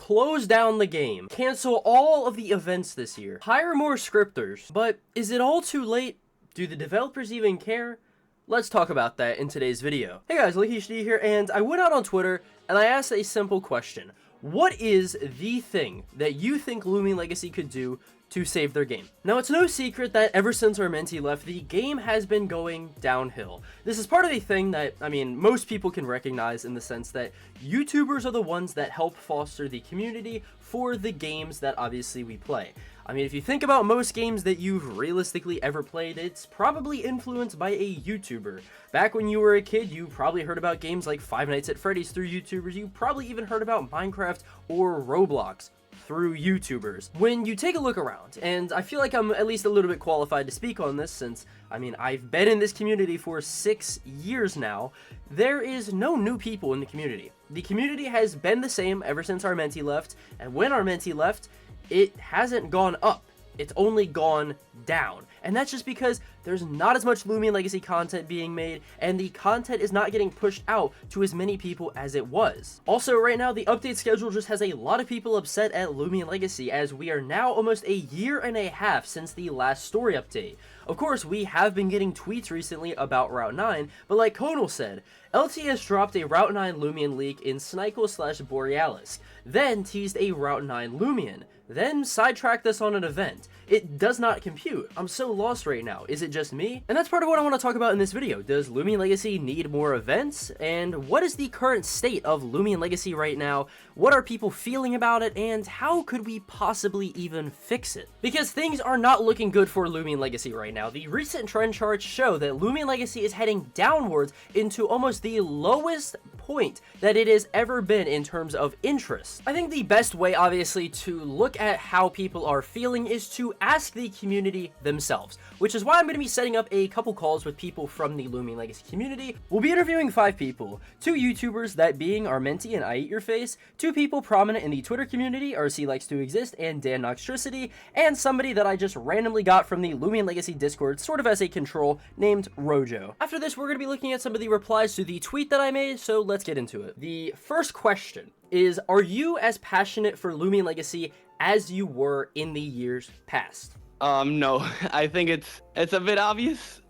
close down the game, cancel all of the events this year, hire more scripters. But is it all too late? Do the developers even care? Let's talk about that in today's video. Hey guys, LuckyHD here, and I went out on Twitter and I asked a simple question. What is the thing that you think Loomian Legacy could do to save their game? Now, it's no secret that ever since our mentee left, the game has been going downhill. This is part of a thing that, most people can recognize in the sense that YouTubers are the ones that help foster the community for the games that obviously we play. If you think about most games that you've realistically ever played, it's probably influenced by a YouTuber. Back when you were a kid, you probably heard about games like Five Nights at Freddy's through YouTubers. You probably even heard about Minecraft or Roblox through YouTubers. When you take a look around, and I feel like I'm at least a little bit qualified to speak on this since, I've been in this community for 6 years now, there is no new people in the community. The community has been the same ever since our mentee left, and when our mentee left, it hasn't gone up. It's only gone down. And that's just because there's not as much Loomian Legacy content being made, and the content is not getting pushed out to as many people as it was. Also, right now, the update schedule just has a lot of people upset at Loomian Legacy, as we are now almost a year and a half since the last story update. Of course, we have been getting tweets recently about Route 9, but like Conal said, LTS dropped a Route 9 Loomian leak in Snikel/Borealis, then teased a Route 9 Loomian, then sidetracked us on an event. It does not compute. I'm so lost right now. Is it just me? And that's part of what I want to talk about in this video. Does Loomian Legacy need more events? And what is the current state of Loomian Legacy right now? What are people feeling about it? And how could we possibly even fix it? Because things are not looking good for Loomian Legacy right now. The recent trend charts show that Loomian Legacy is heading downwards into almost the lowest point that it has ever been in terms of interest. I think the best way, obviously, to look at how people are feeling is to ask the community themselves, which is why I'm going to be setting up a couple calls with people from the Loomian Legacy community. We'll be interviewing 5 people, 2 YouTubers, that being our mentee and I Eat Your Face, 2 people prominent in the Twitter community, RC Likes to Exist and Dan Noxtricity, and somebody that I just randomly got from the Loomian Legacy Discord, sort of as a control, named Rojo. After this, we're going to be looking at some of the replies to the tweet that I made, so let's get into it. The first question is, are you as passionate for Loomian Legacy as you were in the years past? No, I think it's a bit obvious,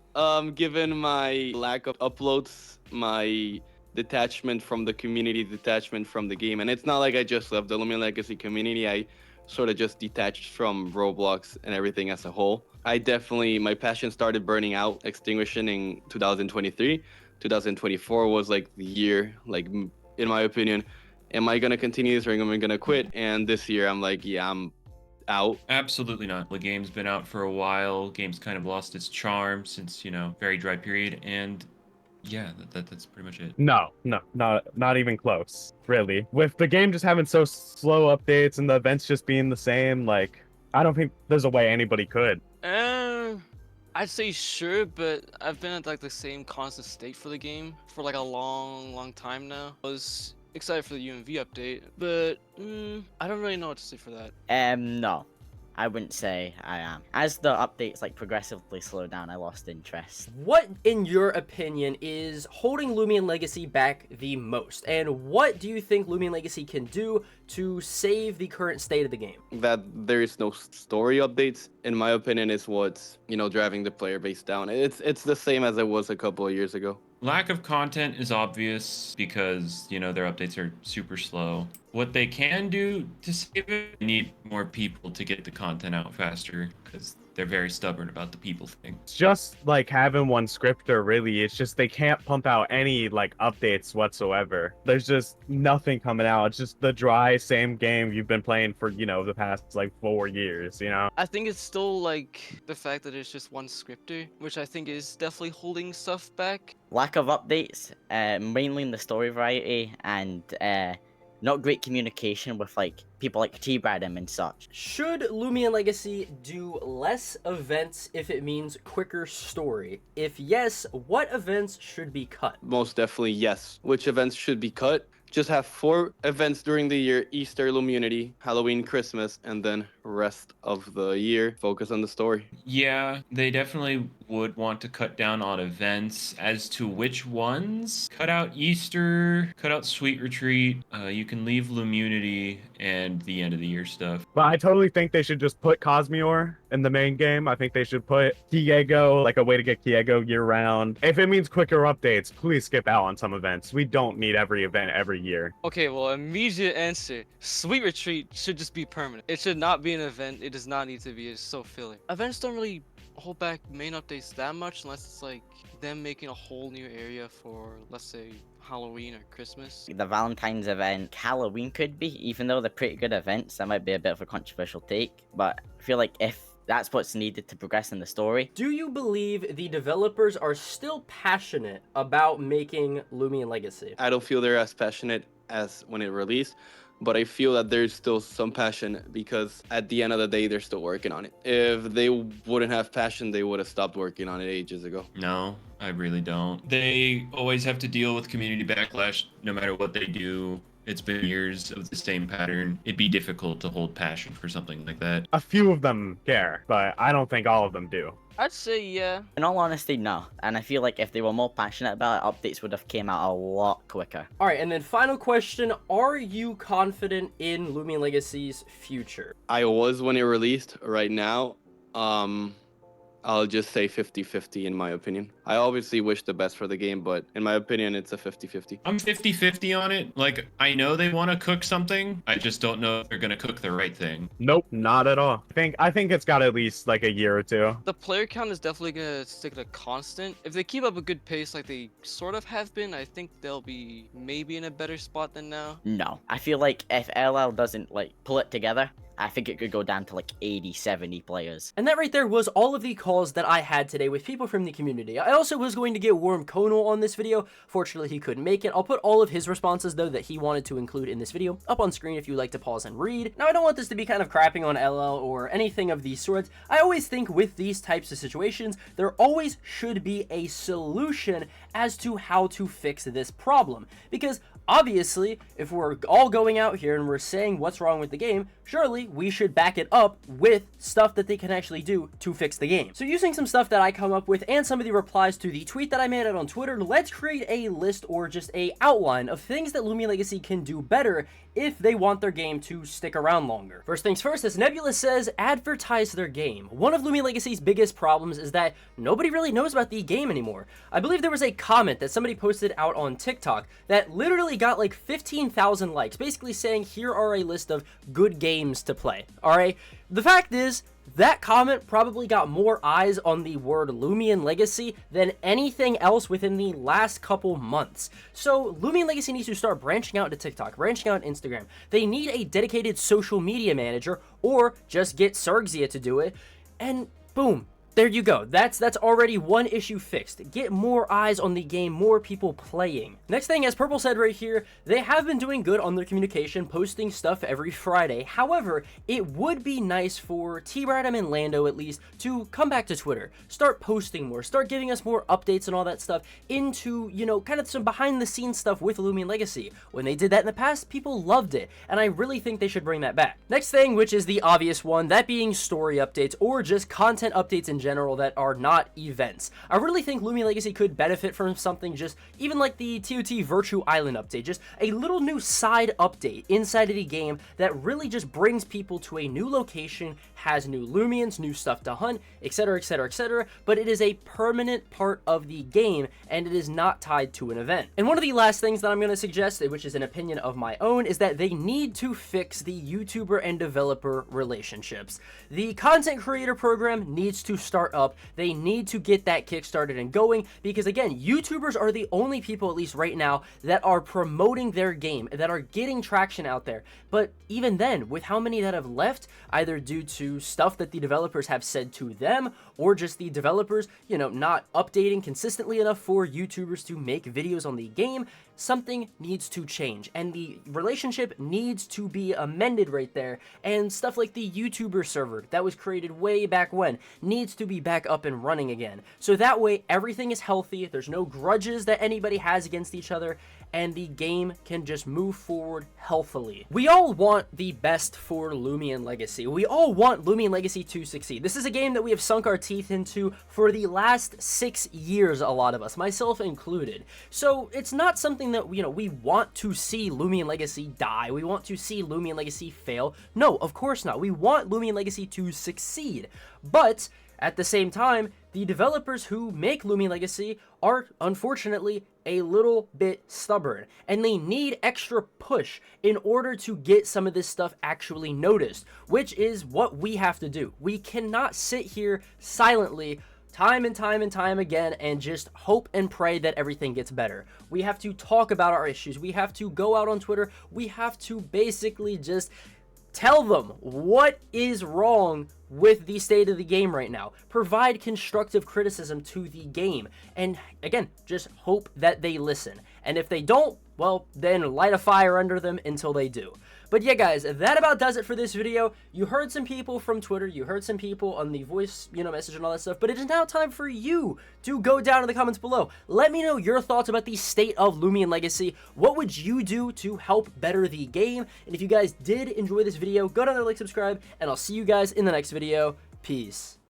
given my lack of uploads, my detachment from the community, detachment from the game, and it's not like I just left the Loomian Legacy community. I sort of just detached from Roblox and everything as a whole. My passion started burning out, extinguishing in 2023. 2024 was like the year, in my opinion, am I going to continue this or am I going to quit? And this year I'm like, yeah, I'm out. Absolutely not. The game's been out for a while. Game's kind of lost its charm since, very dry period. And yeah, that's pretty much it. No, not even close, really. With the game just having so slow updates and the events just being the same, I don't think there's a way anybody could. I'd say sure, but I've been at the same constant state for the game for a long time now. I was excited for the UMV update, but I don't really know what to say for that. No, I wouldn't say I am. As the updates progressively slow down, I lost interest. What, in your opinion, is holding Loomian Legacy back the most? And what do you think Loomian Legacy can do to save the current state of the game? That there is no story updates, in my opinion, is what's, driving the player base down. It's the same as it was a couple of years ago. Lack of content is obvious because, their updates are super slow. What they can do to save it, they need more people to get the content out faster because they're very stubborn about the people thing. It's just having one scripter, really. It's just they can't pump out any updates whatsoever. There's just nothing coming out. It's just the dry same game you've been playing for, the past 4 years, I think it's still the fact that it's just one scripter, which I think is definitely holding stuff back. Lack of updates, mainly in the story variety, and not great communication with people like T-Bradham and such. Should Loomian Legacy do less events if it means quicker story? If yes, what events should be cut? Most definitely yes. Which events should be cut? Just have 4 events during the year: Easter, Loomunity, Halloween, Christmas, and then rest of the year, focus on the story. Yeah, they definitely would want to cut down on events. As to which ones, cut out Easter, cut out Sweet Retreat. You can leave Lumunity and the end of the year stuff. But I totally think they should just put Cosmior in the main game. I think they should put Kiego, like a way to get Kiego year round. If it means quicker updates, please skip out on some events. We don't need every event every year. Okay, well, immediate answer. Sweet Retreat should just be permanent. It should not be an event. It does not need to be. It's so filler. Events don't really hold back main updates that much unless it's like them making a whole new area for, let's say, Halloween or Christmas. The Valentine's event, Halloween could be, even though they're pretty good events. That might be a bit of a controversial take, but I feel like if that's what's needed to progress in the story. Do you believe the developers are still passionate about making Loomian Legacy? I don't feel they're as passionate as when it released, but I feel that there's still some passion because at the end of the day, they're still working on it. If they wouldn't have passion, they would have stopped working on it ages ago. No, I really don't. They always have to deal with community backlash no matter what they do. It's been years of the same pattern. It'd be difficult to hold passion for something like that. A few of them care, but I don't think all of them do. I'd say yeah. In all honesty, no. And I feel like if they were more passionate about it, updates would have came out a lot quicker. All right, and then final question, are you confident in Loomian Legacy's future? I was when it released. Right now, I'll just say 50-50 in my opinion. I obviously wish the best for the game, but in my opinion, it's a 50-50. I'm 50-50 on it. Like, I know they want to cook something. I just don't know if they're going to cook the right thing. Nope, not at all. I think it's got at least like a year or two. The player count is definitely gonna stick at a constant. If they keep up a good pace like they sort of have been, I think they'll be maybe in a better spot than now. No. I feel like if LL doesn't like pull it together, I think it could go down to like 80, 70 players. And that right there was all of the calls that I had today with people from the community. I also was going to get Worm Conal on this video. Fortunately, he couldn't make it. I'll put all of his responses, though, that he wanted to include in this video up on screen if you'd like to pause and read. Now, I don't want this to be kind of crapping on LL or anything of these sorts. I always think with these types of situations, there always should be a solution as to how to fix this problem. Because obviously, if we're all going out here and we're saying what's wrong with the game, surely we should back it up with stuff that they can actually do to fix the game. So using some stuff that I come up with and some of the replies to the tweet that I made out on Twitter, let's create a list or just a outline of things that Loomian Legacy can do better if they want their game to stick around longer. First things first, as Nebula says, advertise their game. One of Loomian Legacy's biggest problems is that nobody really knows about the game anymore. I believe there was a comment that somebody posted out on TikTok that literally got like 15,000 likes, basically saying, here are a list of good games to play. Alright? The fact is, that comment probably got more eyes on the word Loomian Legacy than anything else within the last couple months. So Loomian Legacy needs to start branching out to TikTok, branching out Instagram. They need a dedicated social media manager, or just get Sergzia to do it, and boom. There you go. That's already one issue fixed. Get more eyes on the game, more people playing. Next thing, as Purple said right here, they have been doing good on their communication, posting stuff every Friday. However, it would be nice for T-Radam and Lando at least to come back to Twitter, start posting more, start giving us more updates and all that stuff into, you know, kind of some behind the scenes stuff with Loomian Legacy. When they did that in the past, people loved it, and I really think they should bring that back. Next thing, which is the obvious one, that being story updates or just content updates in general that are not events. I really think Loomian Legacy could benefit from something just even like the TOT Virtue Island update, just a little new side update inside of the game that really just brings people to a new location, has new Loomians, new stuff to hunt, etc, etc, etc, but it is a permanent part of the game and it is not tied to an event. And one of the last things that I'm going to suggest, which is an opinion of my own, is that they need to fix the YouTuber and developer relationships. The content creator program needs to start up. They need to get that kickstarted and going because, again, YouTubers are the only people, at least right now, that are promoting their game, that are getting traction out there. But even then, with how many that have left, either due to stuff that the developers have said to them or just the developers, you know, not updating consistently enough for YouTubers to make videos on the game, something needs to change and the relationship needs to be amended right there. And stuff like the YouTuber server that was created way back when needs to be back up and running again. So that way everything is healthy, there's no grudges that anybody has against each other, and the game can just move forward healthily. We all want the best for Loomian Legacy. We all want Loomian Legacy to succeed. This is a game that we have sunk our teeth into for the last 6 years, a lot of us, myself included. So it's not something that, you know, we want to see Loomian Legacy die. We want to see Loomian Legacy fail. No, of course not. We want Loomian Legacy to succeed. But at the same time, the developers who make Loomian Legacy are, unfortunately, a little bit stubborn, and they need extra push in order to get some of this stuff actually noticed, which is what we have to do. We cannot sit here silently time and time again and just hope and pray that everything gets better. We have to talk about our issues. We have to go out on Twitter. We have to basically just tell them what is wrong with the state of the game right now. Provide constructive criticism to the game. And again, just hope that they listen. And if they don't, well, then light a fire under them until they do. But yeah, guys, that about does it for this video. You heard some people from Twitter, you heard some people on the voice, message and all that stuff, but it is now time for you to go down in the comments below. Let me know your thoughts about the state of Loomian Legacy. What would you do to help better the game? And if you guys did enjoy this video, go down there, like, subscribe, and I'll see you guys in the next video. Peace.